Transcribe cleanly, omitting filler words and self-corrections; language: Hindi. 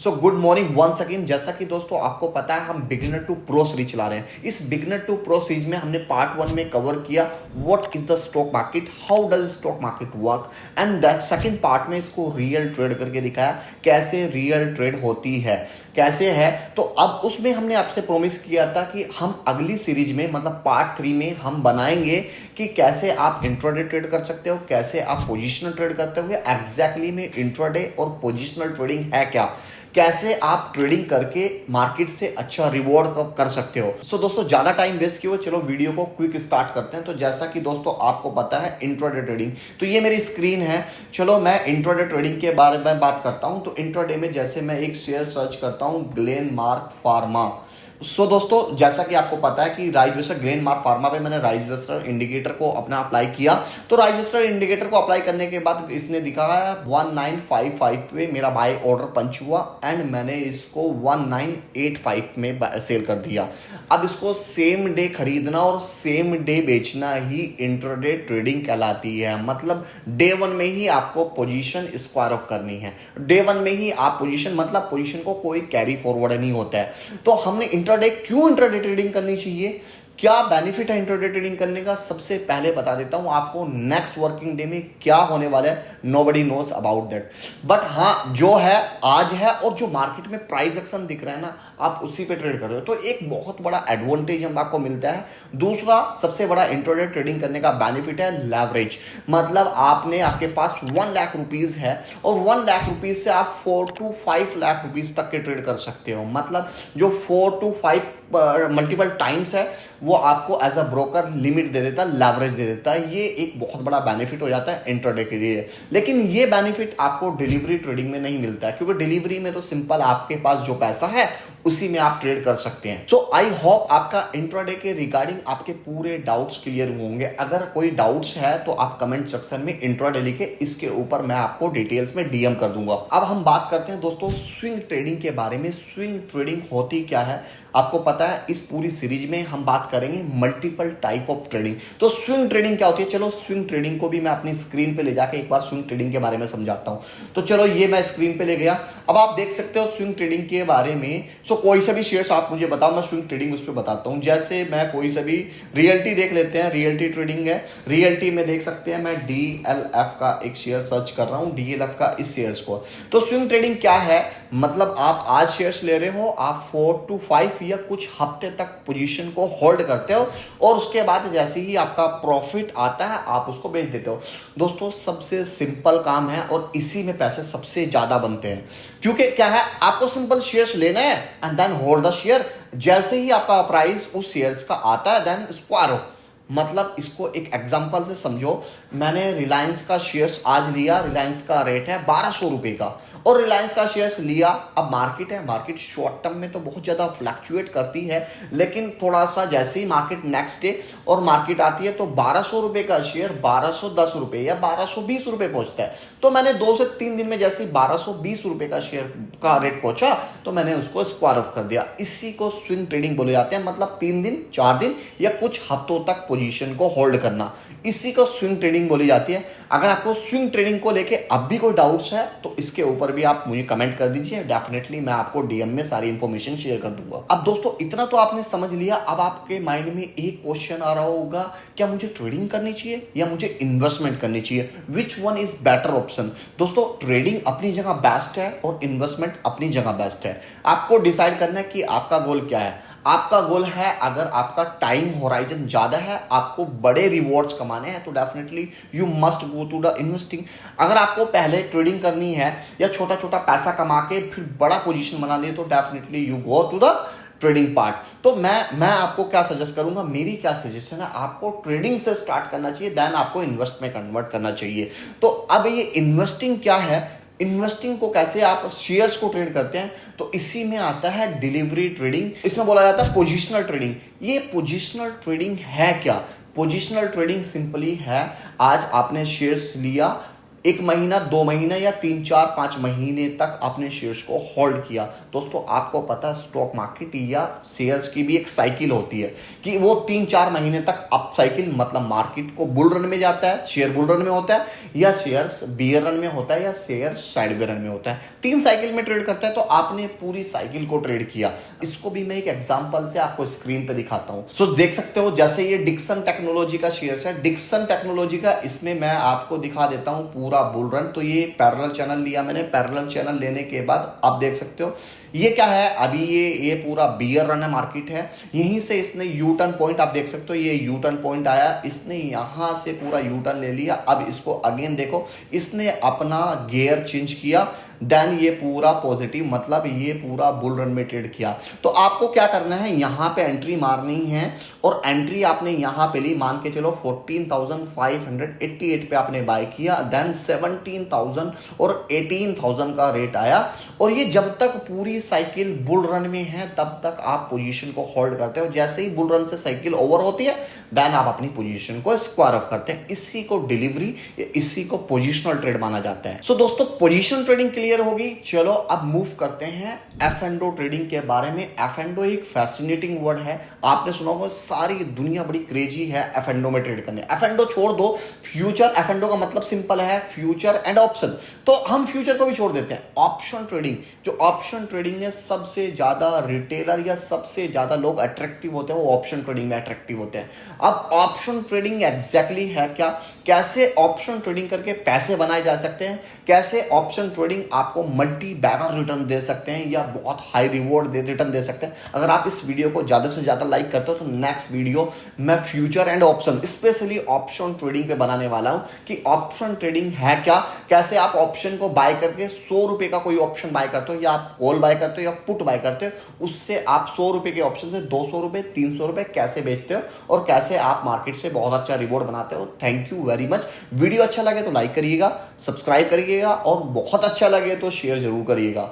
सो गुड मॉर्निंग वंस अगेन। जैसा कि दोस्तों आपको पता है हम बिगिनर टू प्रो सीरीज चला रहे हैं। इस बिगिनर टू प्रो सीरीज में हमने पार्ट 1 में कवर किया what is the stock market, how does stock market work, and that second part में इसको रियल ट्रेड करके दिखाया कैसे रियल ट्रेड होती है, कैसे है। तो अब उसमें हमने आपसे प्रॉमिस किया था कि हम अगली सीरीज में मतलब पार्ट 3 में हम बनाएंगे कि कैसे आप इंट्राडे ट्रेड कर सकते हो, कैसे आप पोजिशनल ट्रेड करते हो, एग्जैक्टली में इंट्राडे और पोजिशनल ट्रेडिंग है क्या, कैसे आप ट्रेडिंग करके मार्केट से अच्छा रिवॉर्ड कर सकते हो। सो दोस्तों ज्यादा टाइम वेस्ट किए, चलो वीडियो को क्विक स्टार्ट करते हैं। तो जैसा कि दोस्तों आपको पता है इंट्राडे ट्रेडिंग, तो ये मेरी स्क्रीन है। चलो मैं इंट्राडे ट्रेडिंग के बारे में बात करता हूं। तो इंट्राडे में जैसे मैं एक शेयर सर्च करता हूं ग्लेनमार्क फार्मा। सो दोस्तों जैसा कि आपको पता है कि राइज वेस्टर ग्लेनमार्क फार्मा पे मैंने राइज वेस्टर इंडिकेटर को अपना अप्लाई किया। तो राइज वेस्टर इंडिकेटर को अप्लाई करने के बाद इसने दिखाया 1955 पे मेरा बाय ऑर्डर पंच हुआ एंड मैंने इसको 1985 में सेल कर दिया। अब इसको सेम डे खरीदना और सेम डे बेचना ही इंट्राडे ट्रेडिंग कहलाती है। मतलब डे 1 में ही आपको पोजीशन स्क्वायर ऑफ करनी है, डे 1 में ही आप पोजीशन मतलब पोजीशन को कोई कैरी फॉरवर्ड नहीं होता है। तो हमने इंट्राडे क्यों इंट्राडे ट्रेडिंग करनी चाहिए, क्या बेनिफिट है इंट्राडे ट्रेडिंग करने का, सबसे पहले बता देता हूं आपको नेक्स्ट वर्किंग डे में क्या होने वाला है। Nobody knows about that, but हाँ जो है आज है और जो मार्केट में प्राइस एक्शन दिख रहा है ना आप उसी पे ट्रेड कर रहे हो, तो एक बहुत बड़ा एडवांटेज हम आपको मिलता है। दूसरा सबसे बड़ा इंट्राडे ट्रेडिंग करने का बेनिफिट है लेवरेज। मतलब आपने आपके पास 1 लाख रुपीज है और 1 लाख रुपीज से आप 4 to 5 लाख रुपीज तक के ट्रेड कर सकते हो। मतलब जो 4 to 5 मल्टीपल टाइम्स है वो आपको एज अ ब्रोकर लिमिट दे देता है, लेवरेज दे देता है। ये एक बहुत बड़ा बेनिफिट हो जाता है इंट्राडे के लिए। लेकिन ये बेनिफिट आपको डिलीवरी ट्रेडिंग में नहीं मिलता है, क्योंकि डिलीवरी में तो सिंपल आपके पास जो पैसा है उसी में आप ट्रेड कर सकते हैं। सो आई होप आपका इंट्राडे के रिगार्डिंग आपके पूरे डाउट्स क्लियर होंगे। अगर कोई डाउट्स है तो आप कमेंट सेक्शन में इंट्राडे लिखे, इसके ऊपर मैं आपको डिटेल्स में डीएम कर दूंगा। अब हम बात करते हैं दोस्तों स्विंग ट्रेडिंग के बारे में। स्विंग ट्रेडिंग होती क्या है आपको पता है, इस पूरी सीरीज में हम बात करेंगे मल्टीपल टाइप ऑफ ट्रेडिंग। तो स्विंग ट्रेडिंग क्या होती है, चलो स्विंग ट्रेडिंग को भी मैं अपनी स्क्रीन पे ले जाके एक बार स्विंग ट्रेडिंग के बारे में समझाता हूं। तो चलो ये मैं स्क्रीन पे ले गया। अब आप देख सकते हो स्विंग ट्रेडिंग के बारे में। सो कोई सा भी शेयर्स आप मुझे बताओ, मैं स्विंग ट्रेडिंग उस पर बताता हूं। जैसे मैं कोई सा भी रियल्टी देख लेते हैं, रियल्टी ट्रेडिंग है। रियल्टी में देख सकते हैं मैं DLF का एक शेयर सर्च कर रहा हूं, DLF का इस शेयर्स को। तो स्विंग ट्रेडिंग क्या है, मतलब आप आज शेयर्स ले रहे हो, आप 4 to 5 या कुछ हफ्ते तक पोजीशन को होल्ड करते हो और उसके बाद जैसे ही आपका प्रॉफिट आता है आप उसको बेच देते हो। दोस्तों सबसे सिंपल काम है और इसी में पैसे सबसे ज्यादा बनते हैं। क्योंकि क्या है, आपको सिंपल शेयर्स लेना है and then hold the share. जैसे ही आपका प्राइस उस शेयर्स का आता है देन स्क्वायर हो। मतलब इसको एक एग्जांपल से समझो, मैंने रिलायंस का शेयर्स आज लिया, रिलायंस का रेट है 1200 रुपए का और रिलायंस का शेयर्स लिया। अब मार्केट है, मार्केट शॉर्ट टर्म में तो बहुत ज़्यादा फ्लक्चुएट करती है, लेकिन थोड़ा सा जैसे ही मार्केट नेक्स्ट डे और मार्केट आती है तो 1200 रुपए का शेयर 1210 रुपए या 1220 रुपए पहुंचता है। तो मैंने 2 से 3 दिन में जैसे ही 1220 रुपए का शेयर का रेट पहुंचा तो मैंने उसको स्क्वायर ऑफ कर दिया। इसी को स्विंग ट्रेडिंग बोले जाते हैं। मतलब 3 दिन 4 दिन या कुछ हफ्तों तक पोजीशन को होल्ड करना, इसी को स्विंग ट्रेडिंग बोली जाती है। अगर आपको स्विंग ट्रेडिंग को लेके अब भी कोई डाउट्स है तो इसके ऊपर भी आप मुझे कमेंट कर दीजिए, डेफिनेटली मैं आपको डीएम में सारी इंफॉर्मेशन शेयर कर दूंगा। अब दोस्तों इतना तो आपने समझ लिया। अब आपके माइंड में एक क्वेश्चन आ रहा होगा, क्या मुझे ट्रेडिंग करनी चाहिए या मुझे इन्वेस्टमेंट करनी चाहिए, which one is better option. दोस्तों ट्रेडिंग अपनी जगह बेस्ट है और इन्वेस्टमेंट अपनी जगह बेस्ट है। आपको डिसाइड करना है कि आपका गोल क्या है। आपका गोल है, अगर आपका टाइम होराइजन ज्यादा है, आपको बड़े रिवॉर्ड्स कमाने हैं तो definitely you must go to the investing. अगर आपको पहले ट्रेडिंग करनी है या छोटा छोटा पैसा कमा के फिर बड़ा पोजीशन बना लिए तो definitely you go to the trading part. तो मैं आपको क्या सजेस्ट करूंगा, मेरी क्या सजेशन है, आपको ट्रेडिंग से स्टार्ट करना चाहिए, देन आपको इन्वेस्ट में कन्वर्ट करना चाहिए। तो अब ये इन्वेस्टिंग क्या है, इन्वेस्टिंग को कैसे आप शेयर्स को ट्रेड करते हैं, तो इसी में आता है डिलीवरी ट्रेडिंग। इसमें बोला जाता है पोजिशनल ट्रेडिंग। ये पोजिशनल ट्रेडिंग है क्या, पोजिशनल ट्रेडिंग सिंपली है, आज आपने शेयर्स लिया, 1 महीना, 2 महीना या 3, 4, 5 महीने तक अपने शेयर्स को होल्ड किया। दोस्तों आपको पता है स्टॉक मार्केट या शेयर्स की भी एक साइकिल होती है कि वो 3-4 महीने तक अप साइकिल, मतलब मार्केट को बुल रन में जाता है, शेयर बुल रन में होता है, या शेयर्स बियर रन में होता है, या शेयर साइड रन में होता है। 3 साइकिल में ट्रेड करता है। तो आपने पूरी साइकिल को ट्रेड किया। इसको भी मैं एक एग्जांपल से आपको स्क्रीन पे दिखाता हूं। सो देख सकते हो जैसे ये डिक्सन टेक्नोलॉजी का शेयर है, डिक्सन टेक्नोलॉजी का, इसमें मैं आपको दिखा देता हूं पूरा बुल रन। तो ये पैरेलल चैनल लिया मैंने, पैरेलल चैनल लेने के बाद आप देख सकते हो ये क्या है, अभी ये पूरा बियर रन है, मार्केट है। यहीं से इसने यू टर्न पॉइंट, आप देख सकते हो ये यू टर्न पॉइंट आया, इसने यहां से पूरा यू टर्न ले लिया। अब इसको अगेन देखो, इसने अपना गियर चेंज किया, देन ये पूरा पॉजिटिव, मतलब ये पूरा बुल रन में ट्रेड किया। तो आपको क्या करना है, यहां पे एंट्री मारनी है, और एंट्री आपने यहां पे ली, मान के चलो 14,588 पे आपने बाय किया, देन 17,000 और 18,000 का रेट आया। और ये जब तक पूरी साइकिल बुल रन में है तब तक आप पोजीशन को होल्ड करते हो। जैसे ही बुल रन से साइकिल ओवर होती है देन आप अपनी पोजीशन को स्क्वायर ऑफ करते हैं। इसी को डिलीवरी, इसी को पोजीशनल ट्रेड माना जाता है। सो दोस्तों पोजीशन ट्रेडिंग क्लियर होगी। चलो अब मूव करते हैं एफ एंड ओ ट्रेडिंग के बारे में। एफ एंड ओ एक फैसिनेटिंग वर्ड है, आपने सुना होगा, सारी दुनिया बड़ी क्रेजी है एफ एंड ओ में ट्रेड करने। एफ एंड ओ छोड़ दो, फ्यूचर, एफ एंड ओ का मतलब सिंपल है फ्यूचर एंड ऑप्शन। तो हम फ्यूचर को भी छोड़ देते हैं। ऑप्शन ट्रेडिंग, जो ऑप्शन ट्रेडिंग है, सबसे ज्यादा रिटेलर या सबसे ज्यादा लोग अट्रैक्टिव होते हैं वो ऑप्शन ट्रेडिंग में अट्रैक्टिव होते हैं। अब ऑप्शन ट्रेडिंग एग्जैक्टली है क्या, कैसे ऑप्शन ट्रेडिंग करके पैसे बनाए जा सकते हैं, कैसे ऑप्शन ट्रेडिंग आपको मल्टी बैगर रिटर्न दे सकते हैं या बहुत हाई रिवॉर्ड रिटर्न दे सकते हैं। अगर आप इस वीडियो को ज्यादा से ज्यादा लाइक करते हो तो नेक्स्ट वीडियो मैं future and option, specially option trading पे बनाने वाला हूं कि ऑप्शन ट्रेडिंग है क्या, कैसे आप ऑप्शन को बाय करके 100 रुपए का कोई ऑप्शन बाय करते हो, या आप कॉल बाय करते हो या पुट बाय करते हो, उससे आप 100 रुपए के ऑप्शन से 200 रुपए, 300 रुपए कैसे बेचते हो और कैसे आप मार्केट से बहुत अच्छा रिवॉर्ड बनाते हो। Thank you very much. Video अच्छा लगे तो लाइक करिएगा, सब्सक्राइब करिएगा, और बहुत अच्छा लगे तो शेयर जरूर करिएगा।